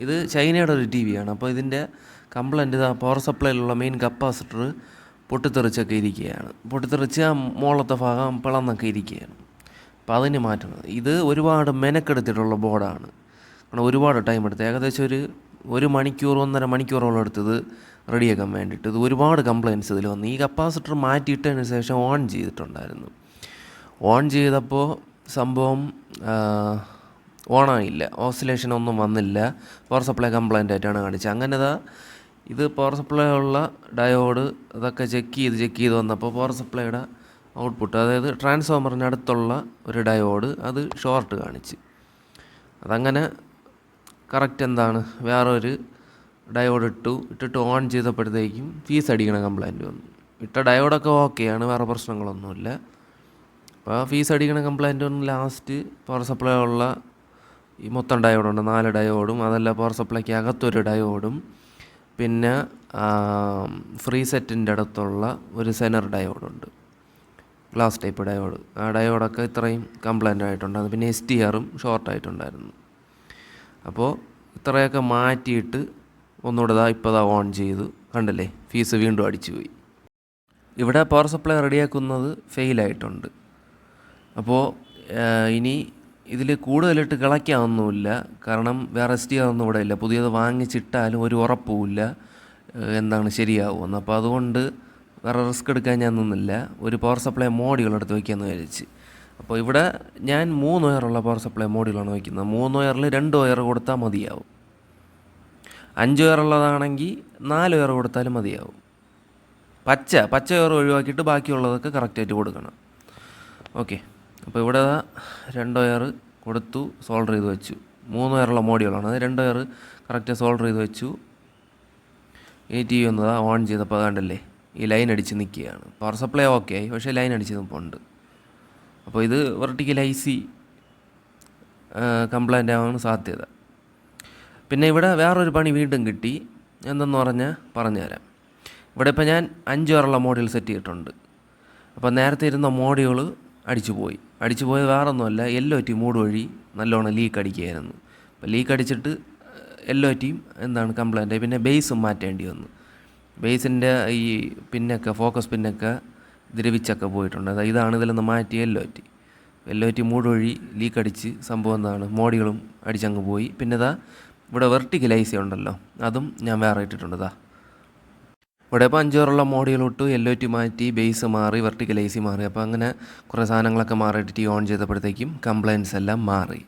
ഇത് ചൈനയുടെ ഒരു ടി വിയാണ്. അപ്പോൾ ഇതിൻ്റെ കംപ്ലൈൻറ്റ് ഇതാ പവർ സപ്ലൈയിലുള്ള മെയിൻ കപ്പാസിറ്റർ പൊട്ടിത്തെറിച്ചൊക്കെ ഇരിക്കുകയാണ്. പൊട്ടിത്തെറിച്ച് ആ മുകളിലത്തെ ഭാഗം പിളന്നൊക്കെ ഇരിക്കുകയാണ്. അപ്പോൾ അതിന് മാറ്റണം. ഇത് ഒരുപാട് മെനക്കെടുത്തിട്ടുള്ള ബോർഡാണ്. കാരണം ഒരുപാട് ടൈം എടുത്ത് ഏകദേശം ഒരു മണിക്കൂർ 1.5 മണിക്കൂറോളം എടുത്തത് റെഡിയാക്കാൻ വേണ്ടിയിട്ട്. ഇത് ഒരുപാട് കംപ്ലയിൻറ്റ്സ് ഇതിൽ വന്നു. ഈ കപ്പാസിറ്റർ മാറ്റിയിട്ടതിന് ശേഷം ഓൺ ചെയ്തിട്ടുണ്ടായിരുന്നു. ഓൺ ചെയ്തപ്പോൾ സംഭവം ഓണായില്ല, ഓസിലേഷൻ ഒന്നും വന്നില്ല, പവർ സപ്ലൈ കംപ്ലൈൻ്റ് ആയിട്ടാണ് കാണിച്ചത്. അങ്ങനെ ഇത് പവർ സപ്ലൈ ഉള്ള ഡയോഡ് അതൊക്കെ ചെക്ക് ചെയ്ത് വന്നപ്പോൾ പവർ സപ്ലൈയുടെ ഔട്ട്പുട്ട്, അതായത് ട്രാൻസ്ഫോമറിന് അടുത്തുള്ള ഒരു ഡയോഡ് അത് ഷോർട്ട് കാണിച്ച്. അതങ്ങനെ കറക്റ്റ് വേറൊരു ഡയോഡ് ഇട്ടിട്ട് ഓൺ ചെയ്തപ്പോഴത്തേക്കും ഫീസ് അടിക്കണ കംപ്ലൈൻറ്റ് വന്നു. ഇട്ട ഡയോഡൊക്കെ ഓക്കെയാണ്, വേറെ പ്രശ്നങ്ങളൊന്നുമില്ല. അപ്പോൾ ഫീസ് അടിക്കണ കംപ്ലൈൻറ്റ് വന്ന് ലാസ്റ്റ് പവർ സപ്ലൈ ഉള്ള ഈ മൊത്തം ഡയോഡുണ്ട്, 4 ഡയോഡും, അതല്ല പവർ സപ്ലൈക്ക് അകത്തൊരു ഡയോഡും, പിന്നെ ഫ്രീ സെറ്റിൻ്റെ അടുത്തുള്ള ഒരു സെനർ ഡയോഡുണ്ട്, ഗ്ലാസ് ടൈപ്പ് ഡയോഡ്. ആ ഡയോഡൊക്കെ ഇത്രയും കംപ്ലൈൻ്റ് ആയിട്ടുണ്ടായിരുന്നു. പിന്നെ STRഉം ഷോർട്ടായിട്ടുണ്ടായിരുന്നു. അപ്പോൾ ഇത്രയൊക്കെ മാറ്റിയിട്ട് ഒന്നുകൂടെ ഇപ്പോൾ ഓൺ ചെയ്തു. കണ്ടില്ലേ, ഫീസ് വീണ്ടും അടിച്ചു പോയി. ഇവിടെ പവർ സപ്ലൈ റെഡിയാക്കുന്നത് ഫെയിലായിട്ടുണ്ട്. അപ്പോൾ ഇനി ഇതിൽ കൂടുതലിട്ട് കിളയ്ക്കാനൊന്നുമില്ല. കാരണം വേറെ STR ഒന്നും ഇവിടെ ഇല്ല. പുതിയത് വാങ്ങിച്ചിട്ടാലും ഒരു ഉറപ്പുമില്ല ശരിയാവുമെന്ന്. അപ്പോൾ അതുകൊണ്ട് വേറെ റിസ്ക് എടുക്കാൻ ഞാൻ നിന്നില്ല. ഒരു പവർ സപ്ലൈ മോഡ്യൂൾ എടുത്ത് വയ്ക്കാമെന്ന് വിചാരിച്ച്. അപ്പോൾ ഇവിടെ ഞാൻ 3 വയറുള്ള പവർ സപ്ലൈ മോഡ്യൂളാണ് വയ്ക്കുന്നത്. 3 വയറിൽ 2 വയർ കൊടുത്താൽ മതിയാവും. 5 വയറുള്ളതാണെങ്കിൽ 4 വയർ കൊടുത്താലും മതിയാവും. പച്ച വയർ ഒഴിവാക്കിയിട്ട് ബാക്കിയുള്ളതൊക്കെ കറക്റ്റായിട്ട് കൊടുക്കണം. ഓക്കെ, അപ്പോൾ ഇവിടെ 2 വയർ കൊടുത്തു, സോൾഡർ ചെയ്ത് വെച്ചു. 3 വയറുള്ള മോഡ്യൂളാണ്, അത് 2 വയർ കറക്റ്റ് സോൾഡർ ചെയ്ത് വെച്ചു. ഈ ടി വി വന്നതാണ് ഓൺ ചെയ്തപ്പോൾ കണ്ടല്ലേ, ഈ ലൈൻ അടിച്ച് നിൽക്കുകയാണ്. പവർ സപ്ലൈ ഓക്കെ ആയി, പക്ഷേ ലൈൻ അടിച്ച് നിൽപ്പുണ്ട്. അപ്പോൾ ഇത് വെർട്ടിക്കൽ IC കംപ്ലൈൻ്റ് ആവാൻ സാധ്യത. പിന്നെ ഇവിടെ വേറൊരു പണി വീണ്ടും കിട്ടി. പറഞ്ഞുതരാം. ഇവിടെ ഇപ്പോൾ ഞാൻ 5 വയറുള്ള മോഡ്യൂൾ സെറ്റ് ചെയ്തിട്ടുണ്ട്. അപ്പോൾ നേരത്തെ ഇരുന്ന മോഡ്യൂൾ അടിച്ചു പോയത് വേറൊന്നുമല്ല, LOT മൂഡ് വഴി നല്ലോണം ലീക്ക് അടിക്കുകയായിരുന്നു. അപ്പോൾ ലീക്ക് അടിച്ചിട്ട് LOTയും കംപ്ലൈൻ്റ് ആയി. പിന്നെ ബേസും മാറ്റേണ്ടി വന്നു. ബേസിൻ്റെ ഈ പിന്നൊക്കെ ഫോക്കസ് പിന്നൊക്കെ ദ്രവിച്ചൊക്കെ പോയിട്ടുണ്ട്. ഇതാണ് ഇതിലൊന്ന് മാറ്റിയ LOT മൂഡ് വഴി ലീക്ക് അടിച്ച് സംഭവം മോഡ്യൂളും അടിച്ചങ്ങ് പോയി. പിന്നെ ഇവിടെ വെർട്ടിക്കൽ IC ഉണ്ടല്ലോ, അതും ഞാൻ വേറെ ഇട്ടിട്ടുണ്ട്. ഇവിടെ ഇപ്പോൾ 5 വയറുള്ള മോഡ്യൂൾ ഇട്ടു, LOT മാറ്റി, ബേസ് മാറി, വെർട്ടിക്കൽ IC മാറി. അപ്പോൾ അങ്ങനെ കുറേ സാധനങ്ങളൊക്കെ മാറിയിട്ട് ഓൺ ചെയ്തപ്പോഴത്തേക്കും കംപ്ലൈൻറ്റ്സ് എല്ലാം മാറി.